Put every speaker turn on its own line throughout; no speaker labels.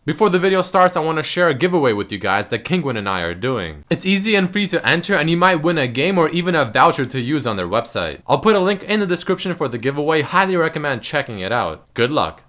Before the video starts, I want to share a giveaway with you guys that Kingwin and I are doing. It's easy and free to enter, and you might win a game or even a voucher to use on their website. I'll put a link in the description for the giveaway. Highly recommend checking it out. Good luck.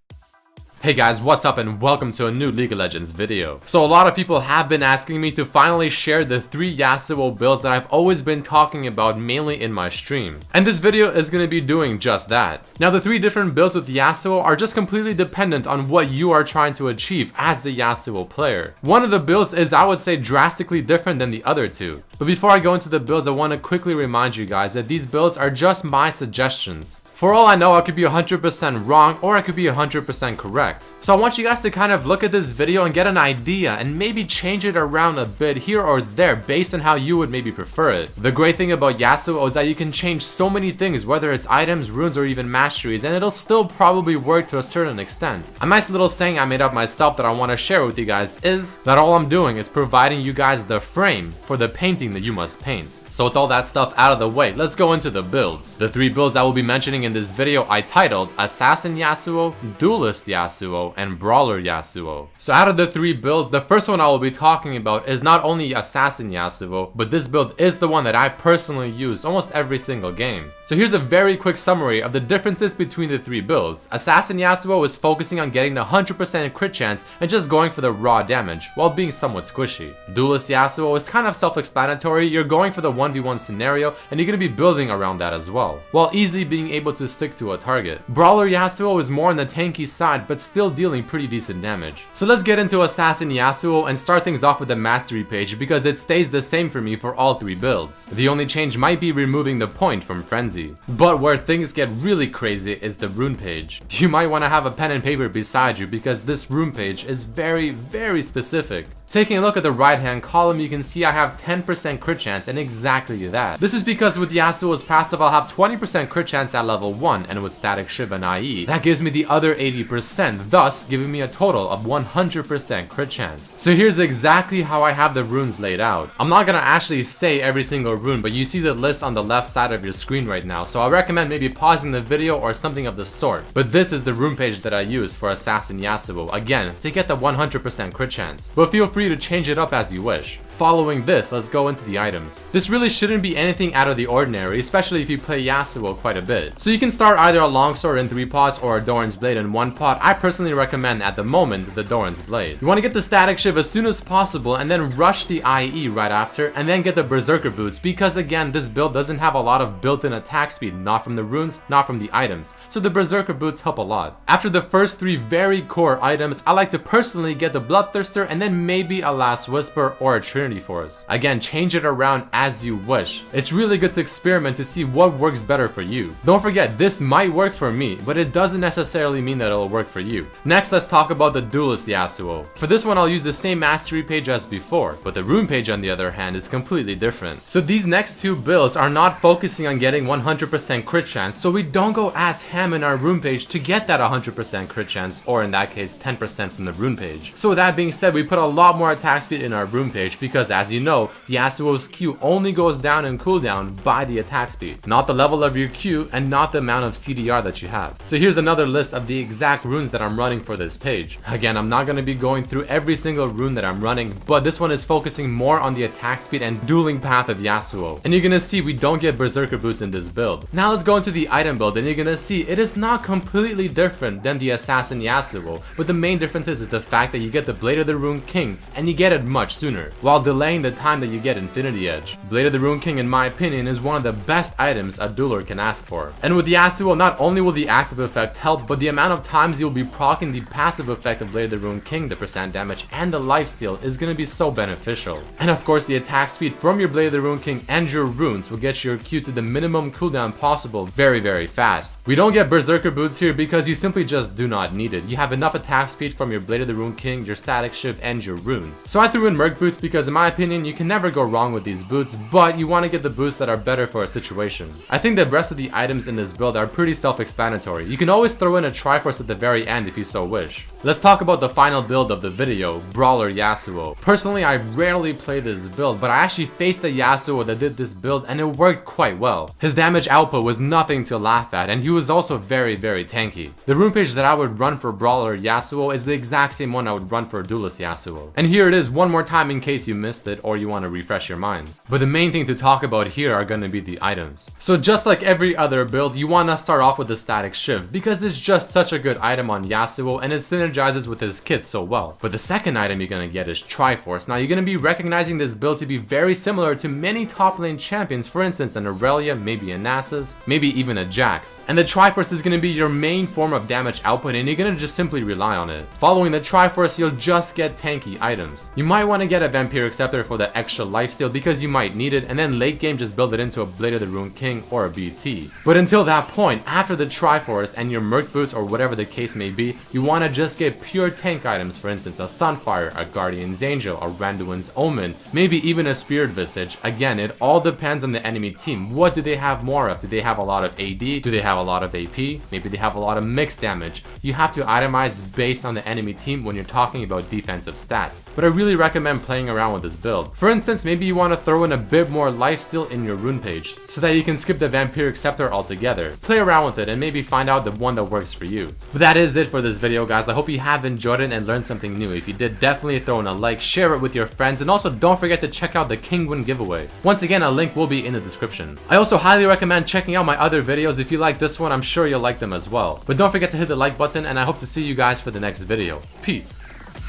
Hey guys, what's up and welcome to a new League of Legends video. So a lot of people have been asking me to finally share the 3 Yasuo builds that I've always been talking about mainly in my stream. And this video is going to be doing just that. Now the 3 different builds with Yasuo are just completely dependent on what you are trying to achieve as the Yasuo player. One of the builds is, I would say, drastically different than the other 2. But before I go into the builds, I want to quickly remind you guys that these builds are just my suggestions. For all I know, I could be 100% wrong or I could be 100% correct. So I want you guys to kind of look at this video and get an idea and maybe change it around a bit here or there based on how you would maybe prefer it. The great thing about Yasuo is that you can change so many things, whether it's items, runes, or even masteries, and it'll still probably work to a certain extent. A nice little saying I made up myself that I want to share with you guys is that all I'm doing is providing you guys the frame for the painting that you must paint. So with all that stuff out of the way, let's go into the builds. The 3 builds I will be mentioning in this video I titled Assassin Yasuo, Duelist Yasuo, and Brawler Yasuo. So out of the 3 builds, the first one I will be talking about is not only Assassin Yasuo, but this build is the one that I personally use almost every single game. So here's a very quick summary of the differences between the 3 builds. Assassin Yasuo is focusing on getting the 100% crit chance and just going for the raw damage, while being somewhat squishy. Duelist Yasuo is kind of self-explanatory. You're going for the 1v1 scenario, and you're going to be building around that as well, while easily being able to stick to a target. Brawler Yasuo is more on the tanky side, but still dealing pretty decent damage. So let's get into Assassin Yasuo and start things off with the mastery page, because it stays the same for me for all 3 builds. The only change might be removing the point from Frenzy. But where things get really crazy is the rune page. You might want to have a pen and paper beside you, because this rune page is very specific. Taking a look at the right hand column, you can see I have 10% crit chance, and exactly that. This is because with Yasuo's passive I'll have 20% crit chance at level 1, and with Static Shiv and IE, that gives me the other 80%, thus giving me a total of 100% crit chance. So here's exactly how I have the runes laid out. I'm not gonna actually say every single rune, but you see the list on the left side of your screen right now, so I recommend maybe pausing the video or something of the sort. But this is the rune page that I use for Assassin Yasuo, again, to get the 100% crit chance. But feel free to change it up as you wish. Following this, let's go into the items. This really shouldn't be anything out of the ordinary, especially if you play Yasuo quite a bit. So you can start either a longsword in 3 pots or a Doran's blade in 1 pot. I personally recommend at the moment the Doran's blade. You want to get the Static Shiv as soon as possible and then rush the IE right after, and then get the Berserker boots, because again this build doesn't have a lot of built-in attack speed, not from the runes, not from the items. So the Berserker boots help a lot. After the first 3 very core items, I like to personally get the Bloodthirster and then maybe a Last Whisper or a Trinity Force. Again, change it around as you wish. It's really good to experiment to see what works better for you. Don't forget, this might work for me, but it doesn't necessarily mean that it'll work for you. Next, let's talk about the Duelist Yasuo. For this one, I'll use the same mastery page as before, but the rune page on the other hand is completely different. So these next 2 builds are not focusing on getting 100% crit chance, so we don't go as ham in our rune page to get that 100% crit chance, or in that case 10% from the rune page. So with that being said, we put a lot more attack speed in our rune page, because as you know, Yasuo's Q only goes down in cooldown by the attack speed, not the level of your Q and not the amount of CDR that you have. So here's another list of the exact runes that I'm running for this page. Again, I'm not going to be going through every single rune that I'm running, but this one is focusing more on the attack speed and dueling path of Yasuo. And you're going to see we don't get Berserker boots in this build. Now let's go into the item build, and you're going to see it is not completely different than the Assassin Yasuo, but the main difference is the fact that you get the Blade of the Rune King, and you get it much sooner, while delaying the time that you get Infinity Edge. Blade of the Rune King, in my opinion, is one of the best items a dueler can ask for. And with Yasuo, not only will the active effect help, but the amount of times you'll be proccing the passive effect of Blade of the Rune King, the percent damage, and the lifesteal is going to be so beneficial. And of course, the attack speed from your Blade of the Rune King and your runes will get your Q to the minimum cooldown possible very fast. We don't get Berserker boots here because you simply just do not need it. You have enough attack speed from your Blade of the Rune King, your Static Shiv, and your runes. So I threw in Merc boots because in my opinion, you can never go wrong with these boots, but you want to get the boots that are better for a situation. I think the rest of the items in this build are pretty self-explanatory. You can always throw in a Triforce at the very end if you so wish. Let's talk about the final build of the video, Brawler Yasuo. Personally, I rarely play this build, but I actually faced a Yasuo that did this build and it worked quite well. His damage output was nothing to laugh at, and he was also very tanky. The rune page that I would run for Brawler Yasuo is the exact same one I would run for Duelist Yasuo. And here it is one more time in case you missed it or you want to refresh your mind. But the main thing to talk about here are going to be the items. So just like every other build, you want to start off with the static shiv because it's just such a good item on Yasuo and it synergizes with his kit so well. But the second item you're going to get is Triforce. Now you're going to be recognizing this build to be very similar to many top lane champions, for instance an Aurelia, maybe a Nasus, maybe even a Jax. And the Triforce is going to be your main form of damage output and you're going to just simply rely on it. Following the Triforce, you'll just get tanky items. You might want to get a Vampiric Scepter for the extra lifesteal because you might need it, and then late game just build it into a Blade of the Rune King or a BT. But until that point, after the Triforce and your Merc Boots or whatever the case may be, you want to just get pure tank items, for instance a Sunfire, a Guardian's Angel, a Randuin's Omen, maybe even a Spirit Visage. Again, it all depends on the enemy team. What do they have more of? Do they have a lot of AD? Do they have a lot of AP? Maybe they have a lot of mixed damage. You have to itemize based on the enemy team when you're talking about defensive stats. But I really recommend playing around with this build. For instance, maybe you want to throw in a bit more lifesteal in your rune page so that you can skip the Vampiric Scepter altogether. Play around with it and maybe find out the one that works for you. But that is it for this video, guys. I hope you have enjoyed it and learned something new. If you did, definitely throw in a like, share it with your friends, and also don't forget to check out the Kinguin giveaway. Once again, a link will be in the description. I also highly recommend checking out my other videos. If you like this one, I'm sure you'll like them as well. But don't forget to hit the like button, and I hope to see you guys for the next video. Peace.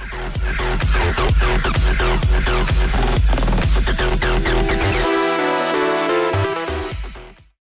We'll be right back.